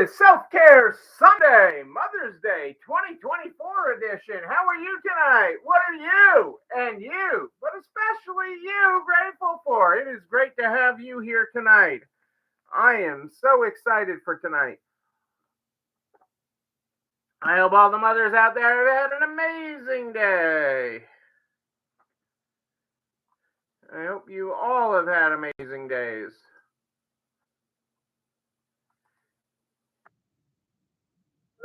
is Self Care Sunday, Mother's Day 2024 edition. How are you tonight? What are you and you, but especially you, grateful for? It is great to have you here tonight. I am so excited for tonight. I hope all the mothers out there have had an amazing day. I hope you all have had amazing days.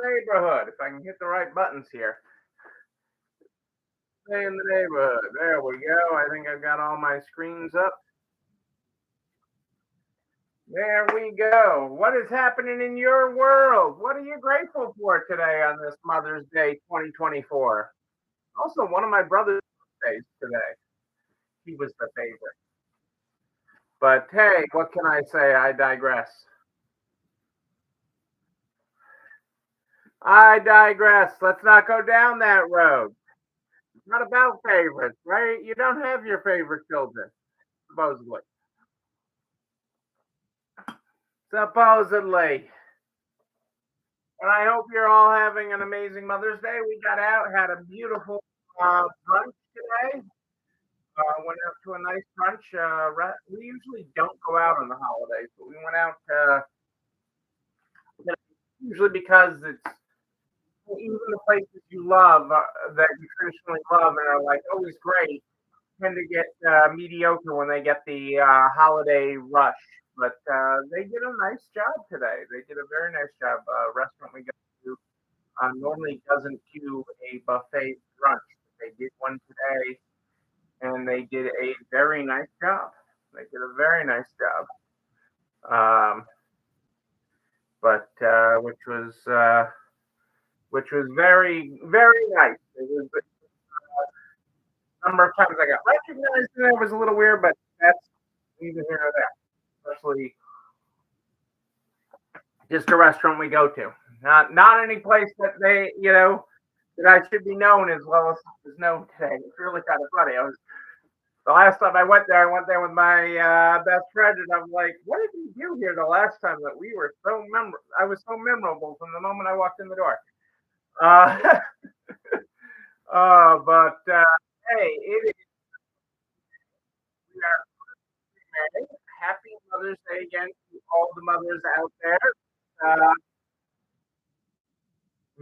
Neighborhood, if I can hit the right buttons here. Stay in the neighborhood. There we go. I think I've got all my screens up. There we go. What is happening in your world? What are you grateful for today on this Mother's Day 2024? Also, one of my brother's birthdays today. He was the favorite. But hey, what can I say? I digress. I digress. Let's not go down that road. It's not about favorites, right? You don't have your favorite children, supposedly. Supposedly. And I hope you're all having an amazing Mother's Day. We got out, had a beautiful brunch today. Went out to a nice brunch. We usually don't go out on the holidays, but we went out usually because it's even the places you love that you traditionally love and are like always great tend to get mediocre when they get the holiday rush. But they did a nice job today. They did a very nice job. Restaurant we go to normally doesn't do a buffet brunch. They did one today, and they did a very nice job. They did a very nice job. But which was very very nice. It was a number of times I got recognized, and it was a little weird, but that's neither here nor there. Especially just a restaurant we go to, not any place that they that I should be known as well as known today. It's really kind of funny. I was The last time I went there with my best friend, and I'm like, "What did you do here the last time that we were so I was so memorable from the moment I walked in the door." Uh, but hey, it is we are May. Happy Mother's Day again to all the mothers out there uh,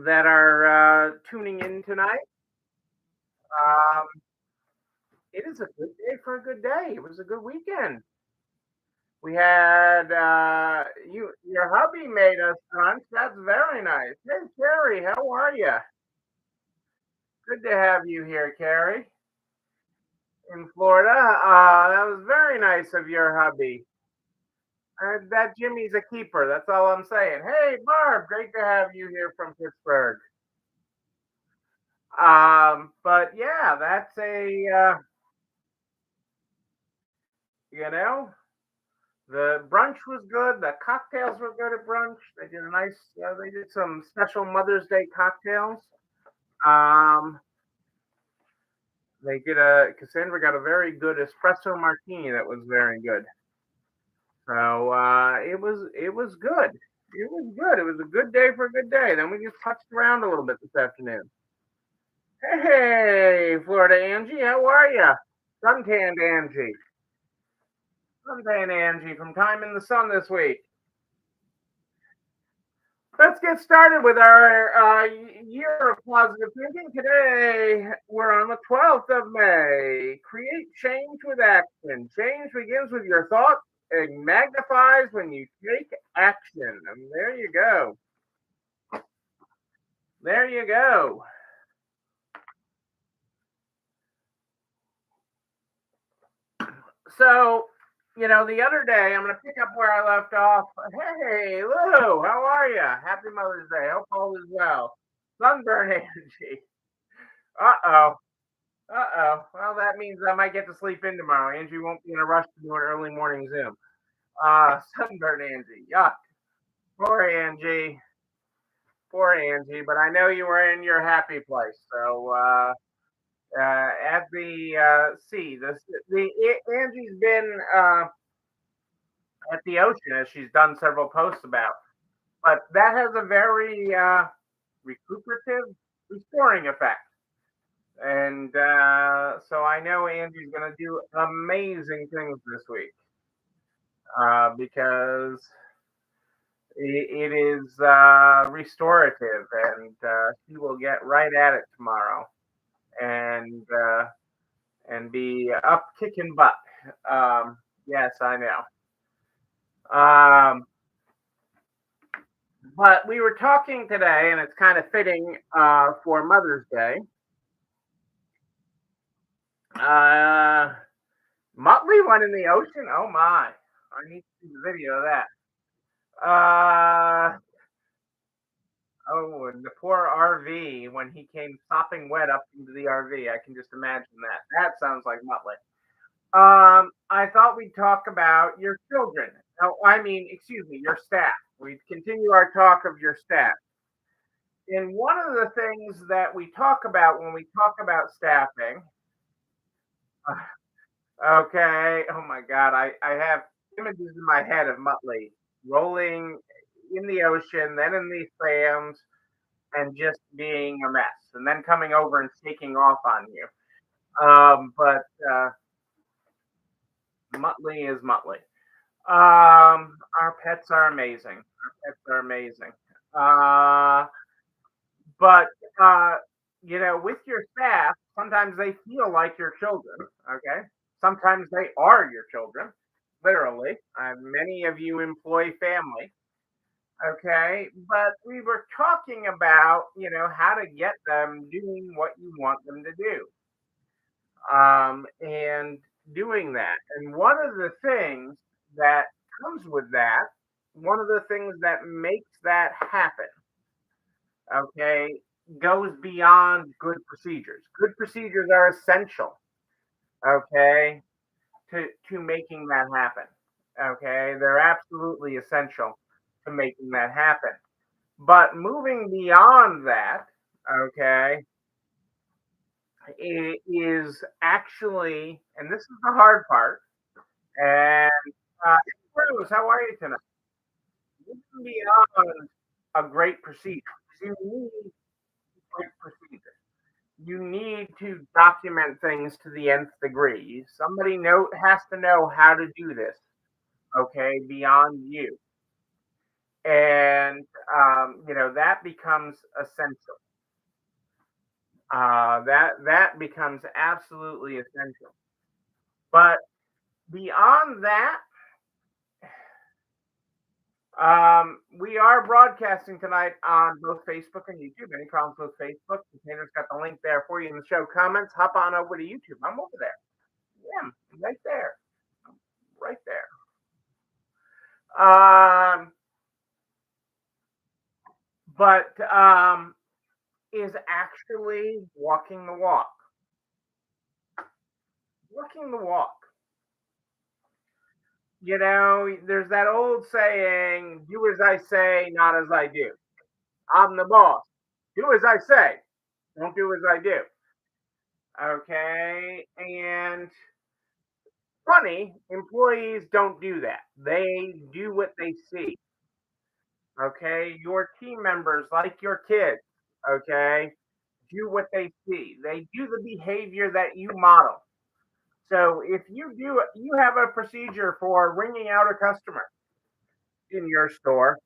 that are tuning in tonight. Um, it is a good day for a good day. It was a good weekend. We had your hubby made us lunch. That's very nice. Hey Carrie, how are you? Good to have you here, Carrie, in Florida. That was very nice of your hubby. That Jimmy's a keeper. That's all I'm saying. Hey Barb, great to have you here from Pittsburgh. But yeah, that's a you know the brunch was good. The cocktails were good at brunch. They did a nice. They did some special Mother's Day cocktails. Um, they did a Cassandra got a very good espresso martini that was very good. So it was good. It was good. It was a good day for a good day. Then we just touched around a little bit this afternoon. Hey, Florida Angie, how are you? Suntanned Angie. Suntanned Angie from Time in the Sun this week. Let's get started with our year of positive thinking. Today, we're on the 12th of May. Create change with action. Change begins with your thoughts and magnifies when you take action. And there you go. There you go. So, the other day, I'm going to pick up where I left off. Hey, Lou, how are you? Happy Mother's Day. Hope all is well. Sunburn Angie. Uh oh. Uh-oh. Well, that means I might get to sleep in tomorrow. Angie won't be in a rush to do an early morning Zoom. Sunburn Angie. Yuck. Poor Angie. Poor Angie. But I know you were in your happy place. So at the sea, Angie's been at the ocean, as she's done several posts about. but that has a very recuperative, restoring effect. And so I know Angie's going to do amazing things this week because it is restorative, and she will get right at it tomorrow and be up kicking butt. Yes, I know. But we were talking today, and it's kind of fitting for Mother's Day. Muttley went in the ocean. Oh my! I need to see the video of that. Oh, and the poor RV when he came sopping wet up into the RV. I can just imagine that. That sounds like Muttley. I thought we'd talk about your children. Oh, I mean, excuse me, your staff. We'd continue our talk of your staff. And one of the things that we talk about when we talk about staffing, okay, oh my God, I have images in my head of Muttley rolling in the ocean, then in these slams, and just being a mess, and then coming over and taking off on you. But Muttley is Muttley. Our pets are amazing. Our pets are amazing. But with your staff, sometimes they feel like your children. Okay, sometimes they are your children, literally. Many of you employ family. Okay, but we were talking about how to get them doing what you want them to do, and doing that. And one of the things that comes with that, one of the things that makes that happen, okay, goes beyond good procedures. Good procedures are essential, okay, to making that happen. Okay, they're absolutely essential to making that happen. But moving beyond that, okay, it is actually, and this is the hard part. And Bruce, how are you tonight? Moving beyond a great procedure, you need great procedure. You need to document things to the nth degree. Somebody has to know how to do this, okay, beyond you. And that becomes essential. That becomes absolutely essential. But beyond that, we are broadcasting tonight on both Facebook and YouTube. Any problems with Facebook? Container's got the link there for you in the show comments. Hop on over to YouTube. I'm over there. Yeah, right there. Right there. But is actually walking the walk. Walking the walk. There's that old saying, do as I say, not as I do. I'm the boss. Do as I say. Don't do as I do. Okay. And funny, employees don't do that. They do what they see. Okay. Your team members, like your kids, okay, do what they see. They do the behavior that you model. So if you have a procedure for ringing out a customer in your store,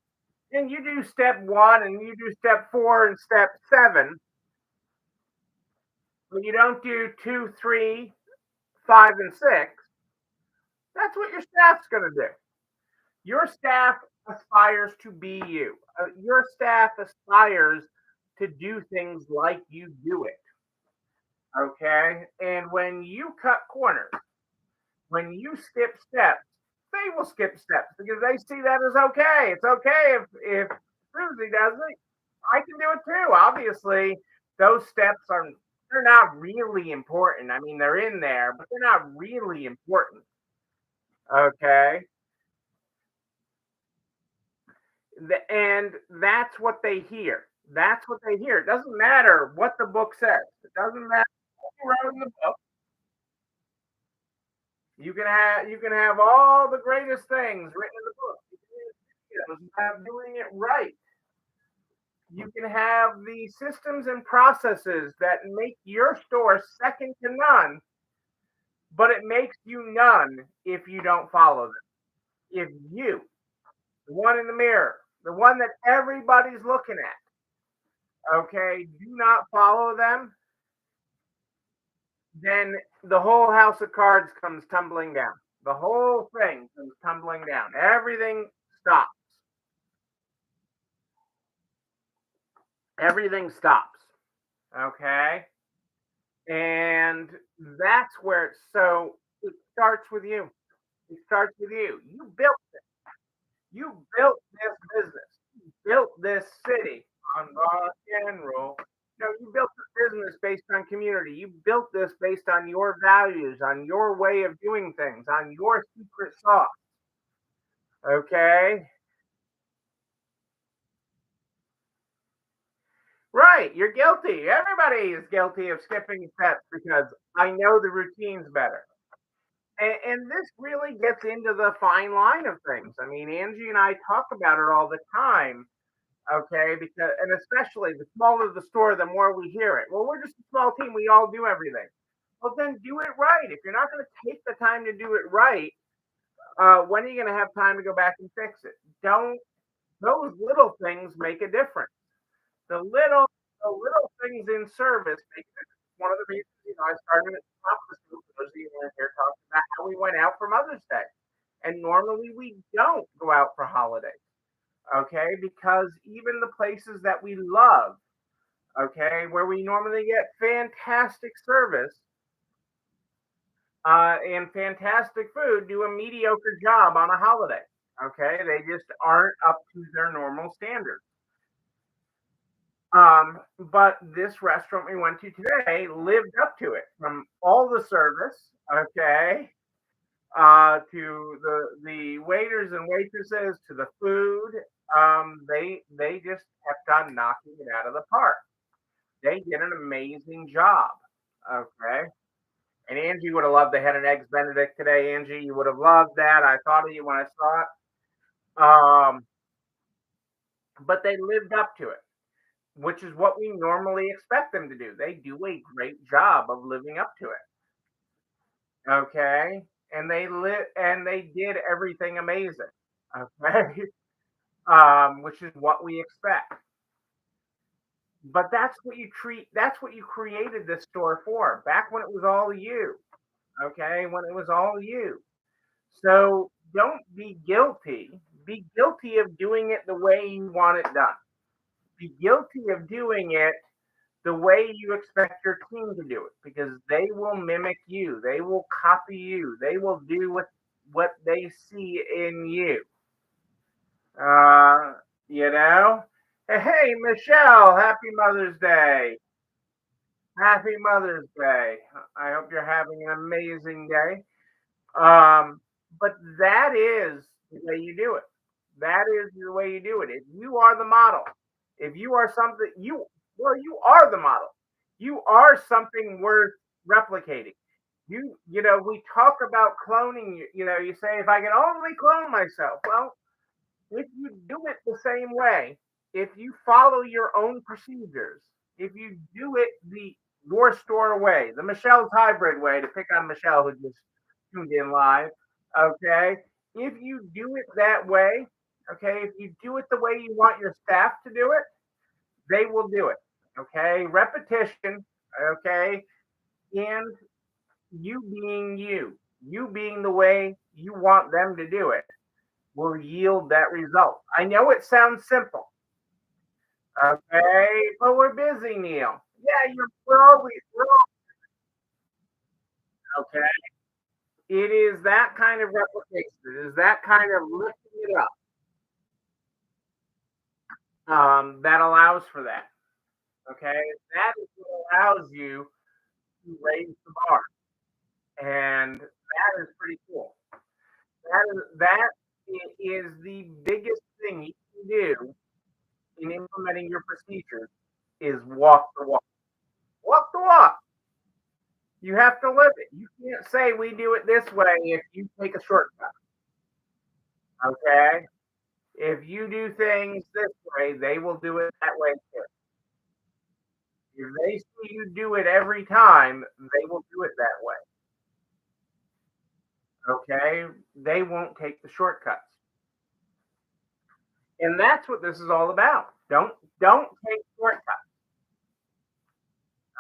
and you do step 1 and you do step 4 and step 7, but you don't do 2, 3, 5, and 6, that's what your staff's going to do. Your staff aspires to be you. Your staff aspires to do things like you do it. Okay? And when you cut corners, when you skip steps, they will skip steps because they see that as okay. It's okay if Susie does it. I can do it too. Obviously, those steps they're not really important. I mean, they're in there, but they're not really important. Okay. And that's what they hear. That's what they hear. It doesn't matter what the book says. It doesn't matter what you wrote in the book. You can have all the greatest things written in the book. about doing it right. You can have the systems and processes that make your store second to none, but it makes you none if you don't follow them. If you, the one in the mirror, the one that everybody's looking at, okay, do not follow them, then the whole house of cards comes tumbling down. The whole thing comes tumbling down. Everything stops. Everything stops. Okay. And that's where it starts with you. It starts with you. You built this business. You built this city on rock and roll. No, you built the business based on community. You built this based on your values, on your way of doing things, on your secret sauce. Okay? Right, you're guilty. Everybody is guilty of skipping steps because I know the routines better. And this really gets into the fine line of things. I mean, Angie and I talk about it all the time. Okay, because and especially the smaller the store, the more we hear it. Well, we're just a small team. We all do everything. Well, then do it right. If you're not going to take the time to do it right, when are you going to have time to go back and fix it? Don't those little things make a difference? The little the little things in service make a difference. One of the reasons I started at the top of the school for those of you who are here talking about how we went out for Mother's Day, and normally we don't go out for holidays. Okay, because even the places that we love, okay, where we normally get fantastic service and fantastic food, do a mediocre job on a holiday. Okay, they just aren't up to their normal standards. But this restaurant we went to today lived up to it from all the service, okay, to the waiters and waitresses to the food. They just kept on knocking it out of the park. They did an amazing job. Okay. And Angie would have loved they had an eggs Benedict today. Angie, you would have loved that. I thought of you when I saw it. But they lived up to it, which is what we normally expect them to do. They do a great job of living up to it. Okay. And they did everything amazing. Okay. Which is what we expect. But that's what you created this store for back when it was all you. Okay, when it was all you. So don't be guilty. Be guilty of doing it the way you want it done. Be guilty of doing it the way you expect your team to do it because they will mimic you. They will copy you. They will do what they see in you. Uh, you know? Hey, Michelle, happy Mother's Day. Happy Mother's Day. I hope you're having an amazing day. Um, but that is the way you do it. That is the way you do it. If you are the model, if you are something you are the model. You are something worth replicating. We talk about cloning. You say if I can only clone myself. Well, if you do it the same way, if you follow your own procedures, if you do it the your store way, the Michelle's hybrid way, to pick on Michelle who just tuned in live, okay? If you do it that way, okay, if you do it the way you want your staff to do it, they will do it, okay? Repetition, okay, and you being the way you want them to do it will yield that result. I know it sounds simple, okay, but we're busy, Neil. Yeah, we're okay. It is that kind of replication. It is that kind of lifting it up that allows for that. Okay, that is what allows you to raise the bar, and that is pretty cool. That is the biggest thing you can do in implementing your procedures is walk the walk. Walk the walk. You have to live it. You can't say we do it this way if you take a shortcut. Okay. If you do things this way, they will do it that way too. If they see you do it every time, they will do it that way. Okay? They won't take the shortcuts. And that's what this is all about. Don't take shortcuts.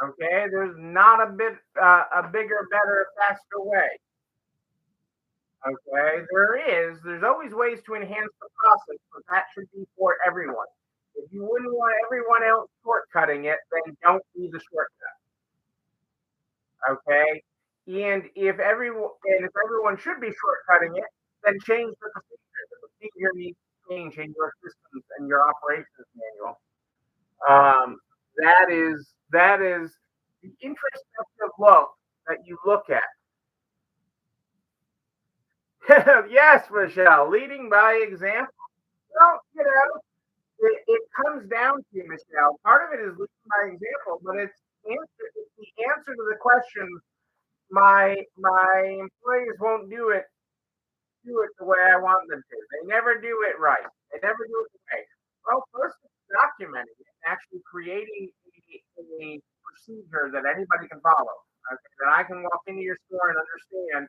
Okay? There's not a bigger, better, faster way. Okay? There's always ways to enhance the process, but that should be for everyone. If you wouldn't want everyone else shortcutting it, then don't be the shortcut. Okay? And if everyone should be shortcutting it, then change the procedure. The procedure needs to change in your systems and your operations manual. That is the introspective look that you look at. Yes, Michelle, leading by example. Well, it comes down to, Michelle. Part of it is leading by example, but it's the answer to the question. My employees won't do it the way I want them to. They never do it right. They never do it right. Well, first it's documenting it, actually creating a procedure that anybody can follow. Okay, that I can walk into your store and understand,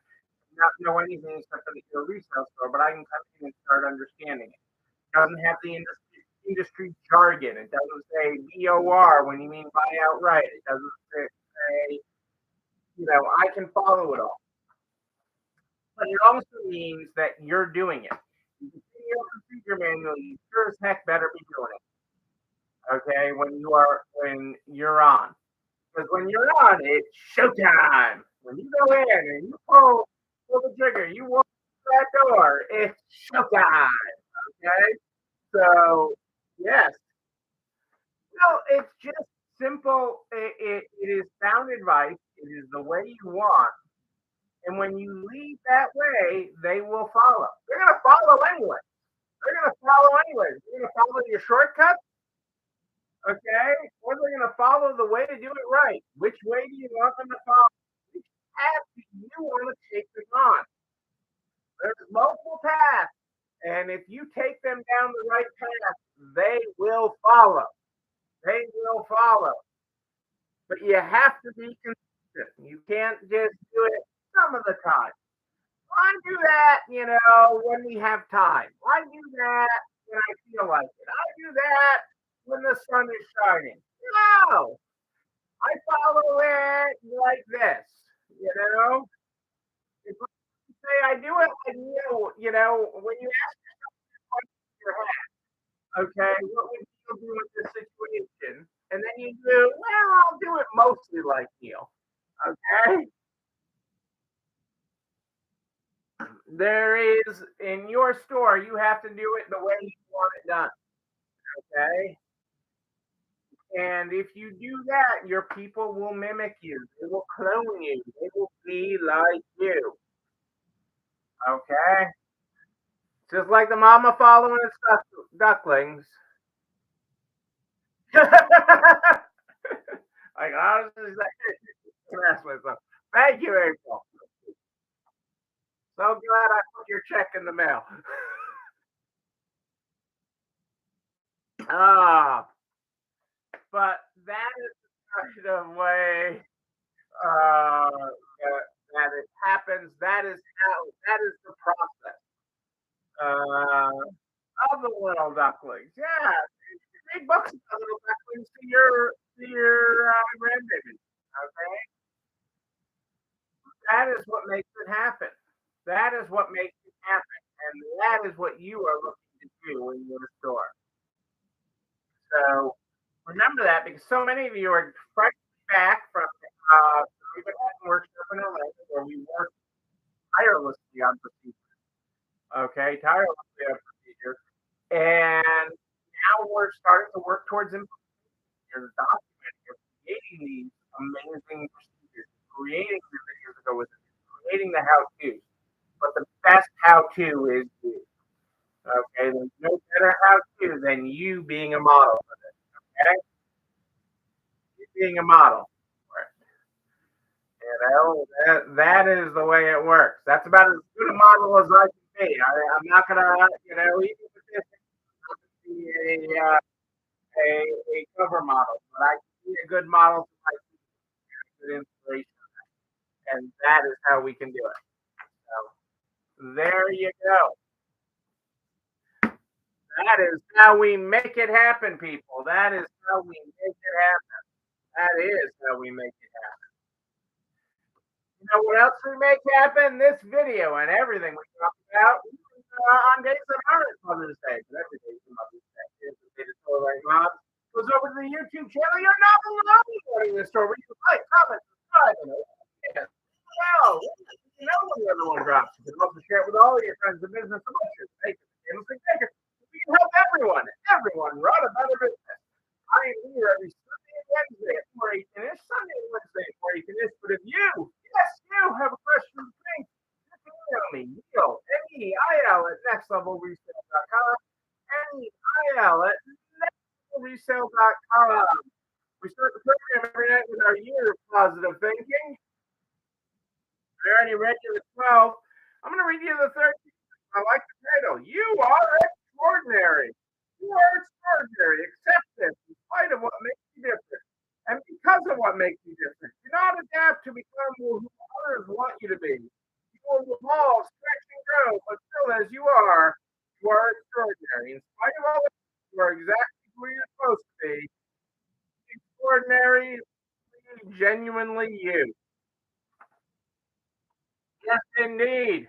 not know anything except that you're a retail store, but I can come in and start understanding it. It doesn't have the industry jargon. It doesn't say BOR when you mean buy outright. It doesn't say, I can follow it all. But it also means that you're doing it. You can see your procedure manual, you sure as heck better be doing it. Okay, when you're on. Because when you're on, it's showtime. When you go in and you pull the trigger, you walk through that door, it's showtime. Okay? So yes. No, it's just simple. It is sound advice. It is the way you want. And when you lead that way, they will follow. They're going to follow anyway. They're going to follow anyway. They're going to follow your shortcuts, okay? Or they're going to follow the way to do it right. Which way do you want them to follow? Which path do you want to take them on? There's multiple paths. And if you take them down the right path, they will follow. They will follow. But you have to be consistent. You can't just do it some of the time. I do that, when we have time. I do that when I feel like it. I do that when the sun is shining. No, I follow it like this. You know, if I say I do it, I when you ask your head, okay, what would Neil do in this situation? And then you do, well, I'll do it mostly like Neil. Okay, there is in your store, you have to do it the way you want it done. Okay. And if you do that, your people will mimic you. They will clone you. They will be like you. Okay? Just like the mama following its ducklings. Like, honestly, that's myself. Thank you, April. So glad I put your check in the mail. Ah, but that is the kind of way that it happens. That is the process. Of the little ducklings. Yeah, read books about little ducklings to your grandbaby. Okay, that is what makes it happen. That is what makes it happen, and that is what you are looking to do in your store. So remember that because so many of you are freshly back from even workshop in Atlanta where we work tirelessly on procedure. Okay, tirelessly on procedure, and now we're starting to work towards you're documenting, you're creating these amazing procedures, creating the videos that go with it, creating the how-tos. But the best how-to is you. Okay, there's no better how-to than you being a model for this. Okay, you being a model for it. That is the way it works. That's about as good a model as I can be. I'm not gonna, even with this be a cover model, but I can be a good model for my good inspiration, and that is how we can do it. So there you go. That is how we make it happen, people. That is how we make it happen. That is how we make it happen. You know what else we make happen? This video and everything we talk about on days that aren't Mother's Day, but every day is Mother's Day. Here's the day to celebrate moms. Goes over to the YouTube channel. You're not alone in the store where you can like, comment, subscribe, and well, you know when the other one drops. You can also share it with all your friends and business promotions. We can help everyone run a better business. I am here every Sunday and Wednesday at 4:18ish, Sunday and Wednesday at 4:18ish. But if you, yes, you have a question for me, you can email me, Neil, Neil at nextlevelresale.com, Neil at nextlevelresale.com. We start the program every night with our year of positive thinking. We're already ready to the 12. I'm going to read you the 13. I like the title. You are extraordinary. You are extraordinary. Accept this in spite of what makes you different. And because of what makes you different. Do not adapt to become who others want you to be. You will evolve, stretch, and grow, but still as you are extraordinary. In spite of all this, you are exactly who you're supposed to be. Extraordinary, genuinely you. Yes, indeed.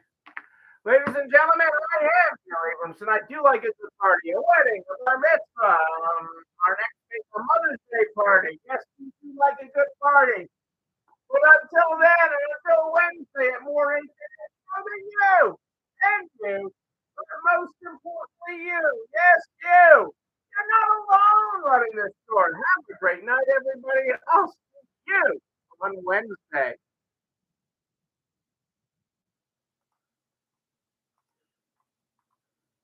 Ladies and gentlemen, I am Neil Abramson. I do like a good party, a wedding, a bar mitzvah, our next day for Mother's Day party. Yes, we do like a good party. But until then, and until Wednesday at more than you, and you, but most importantly, you. Yes, you. You're not alone running this store. Have a great night, everybody. I'll see you on Wednesday.